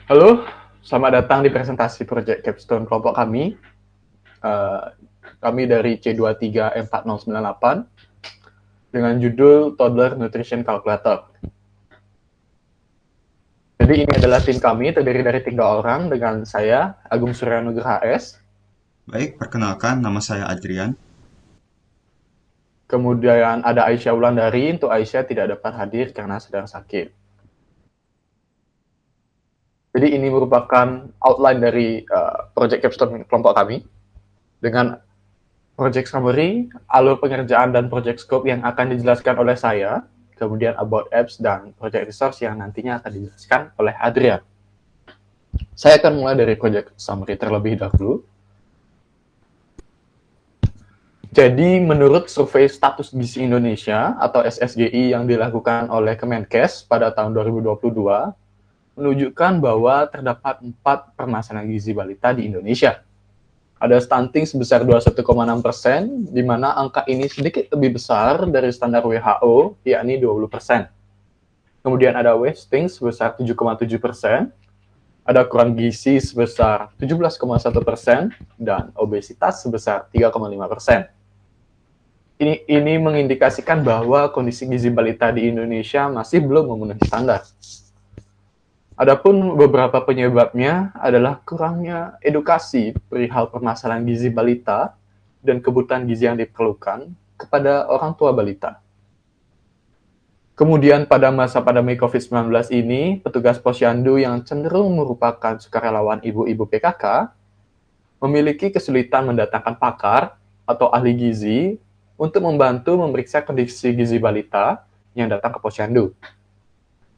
Halo, selamat datang di presentasi proyek capstone kelompok kami. Eh, Kami dari C23E4098 dengan judul Toddler Nutrition Calculator. Jadi ini adalah tim kami, terdiri dari 3 orang dengan saya, Agung Suryanugraha S. Baik, perkenalkan nama saya Adrian. Kemudian ada Aisyah Wulandari, untuk Aisyah tidak dapat hadir karena sedang sakit. Jadi ini merupakan outline dari proyek capstone kelompok kami dengan project summary, alur pengerjaan dan project scope yang akan dijelaskan oleh saya, kemudian about apps dan project resource yang nantinya akan dijelaskan oleh Adrian. Saya akan mulai dari project summary terlebih dahulu. Jadi menurut survei status gizi Indonesia atau SSGI yang dilakukan oleh Kemenkes pada tahun 2022 menunjukkan bahwa terdapat 4 permasalahan gizi balita di Indonesia. Ada stunting sebesar 21,6%, di mana angka ini sedikit lebih besar dari standar WHO, yakni 20%. Kemudian ada wasting sebesar 7,7%, ada kurang gizi sebesar 17,1%, dan obesitas sebesar 3,5%. Ini mengindikasikan bahwa kondisi gizi balita di Indonesia masih belum memenuhi standar. Adapun beberapa penyebabnya adalah kurangnya edukasi perihal permasalahan gizi balita dan kebutuhan gizi yang diperlukan kepada orang tua balita. Kemudian pada masa pandemi COVID-19 ini, petugas posyandu yang cenderung merupakan sukarelawan ibu-ibu PKK memiliki kesulitan mendatangkan pakar atau ahli gizi untuk membantu memeriksa kondisi gizi balita yang datang ke posyandu.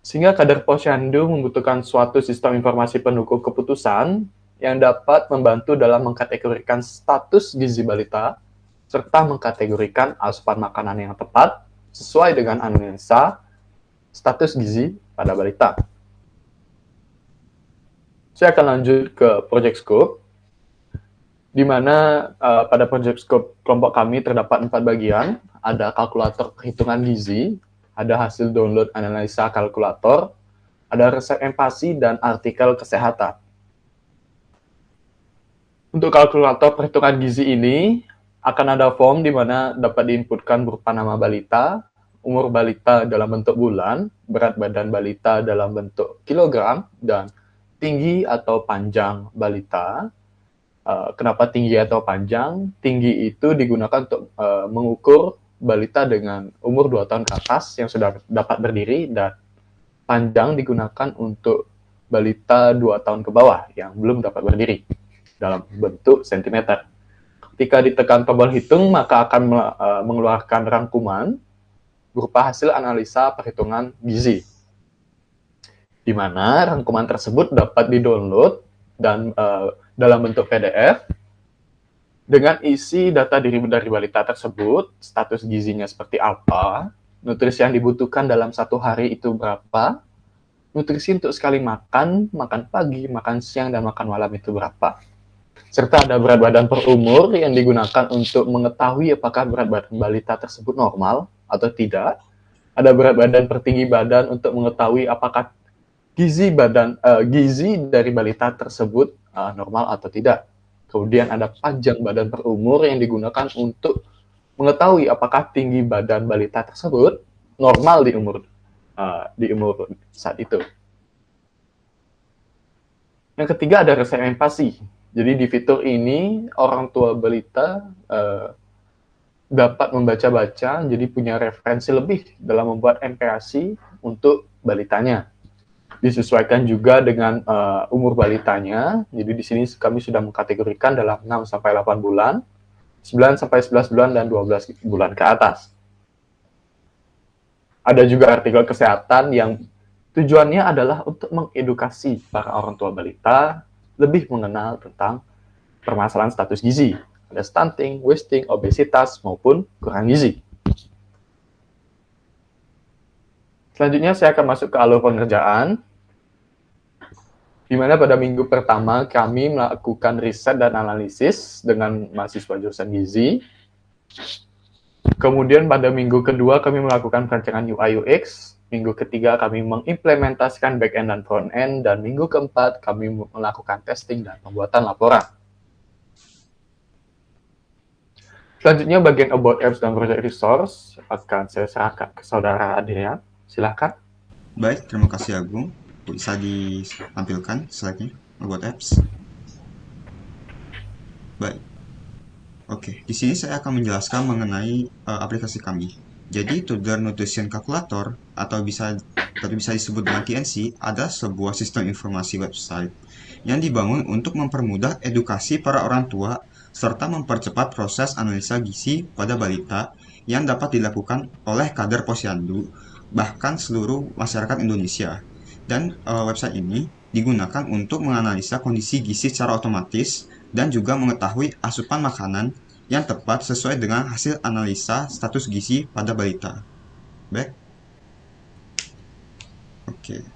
Sehingga kader posyandu membutuhkan suatu sistem informasi pendukung keputusan yang dapat membantu dalam mengkategorikan status gizi balita serta mengkategorikan asupan makanan yang tepat sesuai dengan analisa status gizi pada balita. Saya akan lanjut ke project scope, di mana pada project scope kelompok kami terdapat 4 bagian. Ada kalkulator perhitungan gizi, ada hasil download analisa kalkulator, ada resep empasi, dan artikel kesehatan. Untuk kalkulator perhitungan gizi ini, akan ada form di mana dapat diinputkan berupa nama balita, umur balita dalam bentuk bulan, berat badan balita dalam bentuk kilogram, dan tinggi atau panjang balita. Kenapa tinggi atau panjang? Tinggi itu digunakan untuk mengukur balita dengan umur 2 tahun ke atas yang sudah dapat berdiri, dan panjang digunakan untuk balita 2 tahun ke bawah yang belum dapat berdiri dalam bentuk sentimeter. Ketika ditekan tombol hitung, maka akan mengeluarkan rangkuman berupa hasil analisa perhitungan gizi, di mana rangkuman tersebut dapat di-download dan dalam bentuk PDF dengan isi data diri dari balita tersebut, status gizinya seperti apa, nutrisi yang dibutuhkan dalam 1 hari itu berapa, nutrisi untuk sekali makan, makan pagi, makan siang, dan makan malam itu berapa. Serta ada berat badan per umur yang digunakan untuk mengetahui apakah berat badan balita tersebut normal atau tidak. Ada berat badan per tinggi badan untuk mengetahui apakah gizi dari balita tersebut normal atau tidak. Kemudian ada panjang badan per umur yang digunakan untuk mengetahui apakah tinggi badan balita tersebut normal di umur saat itu. Yang ketiga ada resep empasi. Jadi di fitur ini orang tua balita dapat membaca-baca, jadi punya referensi lebih dalam membuat MPASI untuk balitanya. Disesuaikan juga dengan umur balitanya. Jadi di sini kami sudah mengkategorikan dalam 6 sampai 8 bulan, 9 sampai 11 bulan, dan 12 bulan ke atas. Ada juga artikel kesehatan yang tujuannya adalah untuk mengedukasi para orang tua balita lebih mengenal tentang permasalahan status gizi. Ada stunting, wasting, obesitas, maupun kurang gizi. Selanjutnya saya akan masuk ke alur pengerjaan, di mana pada minggu pertama kami melakukan riset dan analisis dengan mahasiswa jurusan gizi. Kemudian pada minggu kedua kami melakukan perancangan UI UX, Minggu ketiga kami mengimplementasikan back-end dan front-end, dan minggu keempat kami melakukan testing dan pembuatan laporan. Selanjutnya bagian about apps dan project resource akan saya serahkan ke saudara Adrian. Silakan. Baik, terima kasih Agung. Bisa ditampilkan slide-nya buat apps. Baik. Oke, di sini saya akan menjelaskan mengenai aplikasi kami. Jadi, Toddler Nutrition Calculator atau bisa disebut dengan TNC adalah sebuah sistem informasi website yang dibangun untuk mempermudah edukasi para orang tua serta mempercepat proses analisa gizi pada balita yang dapat dilakukan oleh kader posyandu bahkan seluruh masyarakat Indonesia. Dan website ini digunakan untuk menganalisa kondisi gizi secara otomatis dan juga mengetahui asupan makanan yang tepat sesuai dengan hasil analisa status gizi pada balita. Baik. Oke.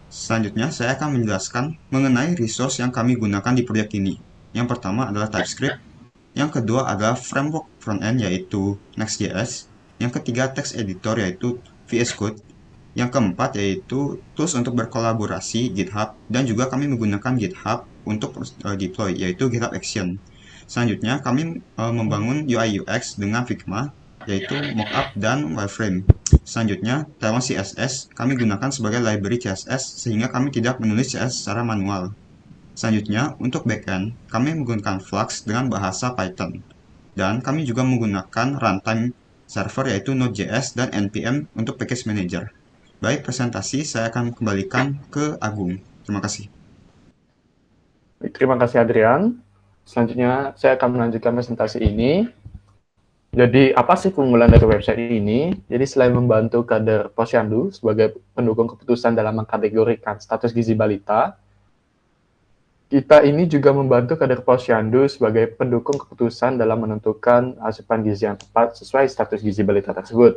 Selanjutnya, saya akan menjelaskan mengenai resource yang kami gunakan di proyek ini. Yang pertama adalah TypeScript, yang kedua adalah framework frontend yaitu Next.js, yang ketiga text editor yaitu VS Code, yang keempat yaitu tools untuk berkolaborasi GitHub, dan juga kami menggunakan GitHub untuk deploy yaitu GitHub Action. Selanjutnya kami membangun UI UX dengan Figma yaitu mockup dan wireframe. Selanjutnya Tailwind CSS kami gunakan sebagai library CSS sehingga kami tidak menulis CSS secara manual. Selanjutnya untuk backend kami menggunakan Flux dengan bahasa Python, dan kami juga menggunakan runtime server yaitu Node.js dan npm untuk package manager. Baik, presentasi saya akan kembalikan ke Agung. Terima kasih. Terima kasih Adrian. Selanjutnya saya akan melanjutkan presentasi ini. Jadi apa sih keunggulan dari website ini? Jadi selain membantu kader posyandu sebagai pendukung keputusan dalam mengkategorikan status gizi balita, kita ini juga membantu kader posyandu sebagai pendukung keputusan dalam menentukan asupan gizi yang tepat sesuai status gizi balita tersebut.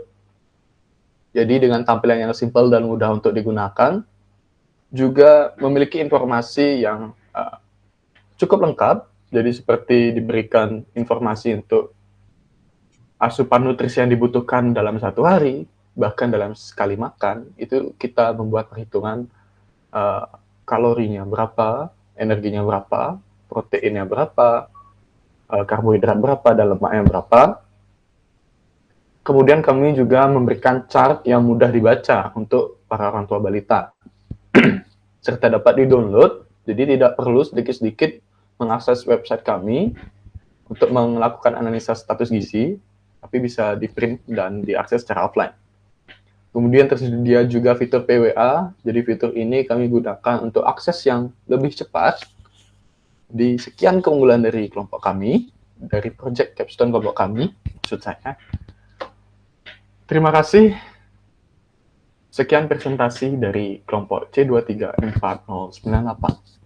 Jadi dengan tampilan yang simpel dan mudah untuk digunakan, juga memiliki informasi yang cukup lengkap. Jadi seperti diberikan informasi untuk asupan nutrisi yang dibutuhkan dalam satu hari, bahkan dalam sekali makan, itu kita membuat perhitungan kalorinya berapa, energinya berapa, proteinnya berapa, karbohidrat berapa, dan lemaknya berapa. Kemudian kami juga memberikan chart yang mudah dibaca untuk para orang tua balita, serta dapat di-download, jadi tidak perlu sedikit-sedikit mengakses website kami untuk melakukan analisa status gizi, tapi bisa di-print dan diakses secara offline. Kemudian tersedia juga fitur PWA, jadi fitur ini kami gunakan untuk akses yang lebih cepat di sekian keunggulan dari kelompok kami, dari project Capstone kelompok kami, maksud saya. Terima kasih. Sekian presentasi dari kelompok C23498.